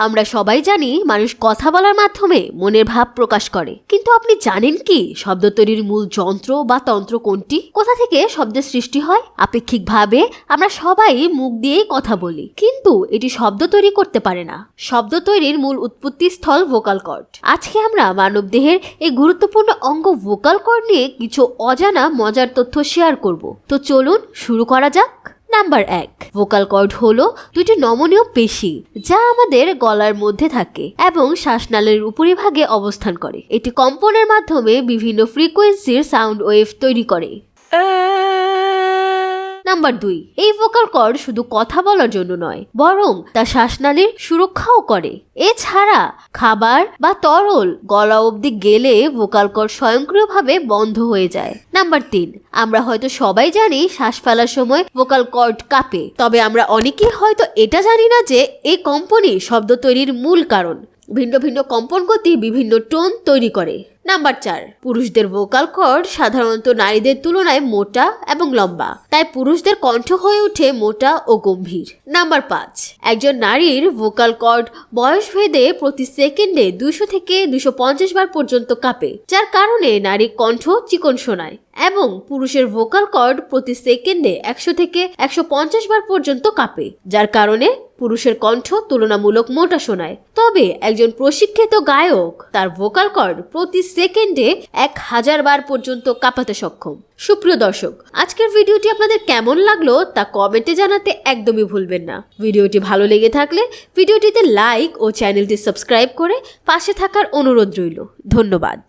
আমরা সবাই জানি মানুষ কথা বলার মাধ্যমে মনের ভাব প্রকাশ করে, কিন্তু আপনি জানেন কি শব্দ তৈরির মূল যন্ত্র বা তন্ত্র কোনটি? কোথা থেকে শব্দের সৃষ্টি হয়? আপেক্ষিকভাবে আমরা সবাই মুখ দিয়েই কথা বলি, কিন্তু এটি শব্দ তৈরি করতে পারে না। শব্দ তৈরির মূল উৎপত্তি স্থল ভোকাল কর্ড। আজকে আমরা মানবদেহের এই গুরুত্বপূর্ণ অঙ্গ ভোকাল কর্ড নিয়ে কিছু অজানা মজার তথ্য শেয়ার করব। তো চলুন শুরু করা যাক। নাম্বার 1, ভোকাল কর্ড হলো দুটি নমনীয় পেশি যা আমাদের গলার মধ্যে থাকে এবং শ্বাসনালীর উপরিভাগে অবস্থান করে। এটি কম্পনের মাধ্যমে বিভিন্ন ফ্রিকোয়েন্সির সাউন্ড ওয়েভ তৈরি করে। নাম্বার 2, এই ভোকাল কর্ড শুধু কথা বলার জন্য নয়, বরং তা শ্বাসনালীর সুরক্ষাও করে। এছাড়া খাবার বা তরল গলা অবধি গেলে ভোকাল কর্ড স্বয়ংক্রিয়ভাবে বন্ধ হয়ে যায়। নাম্বার 3, আমরা হয়তো সবাই জানি শ্বাস ফেলার সময় ভোকাল কর্ড কাঁপে, তবে আমরা অনেকেই হয়তো এটা জানি না যে এই কম্পনই শব্দ তৈরির মূল কারণ। ভিন্ন ভিন্ন কম্পন গতি বিভিন্ন টোন তৈরি করে। নাম্বার 4, পুরুষদের ভোকাল কর্ড সাধারণত নারীদের তুলনায় মোটা এবং লম্বা, তাই পুরুষদের কণ্ঠ হয়ে ওঠে মোটা ও গম্ভীর। নাম্বার 5, একজন নারীর ভোকাল কর্ড বয়স ভেদে প্রতি সেকেন্ডে 200 থেকে 250 বার পর্যন্ত কাঁপে, যার কারণে নারীর কণ্ঠ চিকন শোনায়, এবং পুরুষের ভোকাল কর্ড প্রতি সেকেন্ডে 100 থেকে 150 বার পর্যন্ত কাঁপে, যার কারণে পুরুষের কণ্ঠ তুলনামূলক মোটা শোনায়। তবে একজন প্রশিক্ষিত গায়ক তার ভোকাল কর্ড প্রতি সেকেন্ডে 1000 বার পর্যন্ত কাঁপাতে সক্ষম। সুপ্রিয় দর্শক, আজকের ভিডিওটি আপনাদের কেমন লাগলো তা কমেন্টে জানাতে একদমই ভুলবেন না। ভিডিওটি ভালো লেগে থাকলে ভিডিওটিতে লাইক ও চ্যানেলটি সাবস্ক্রাইব করে পাশে থাকার অনুরোধ রইল। ধন্যবাদ।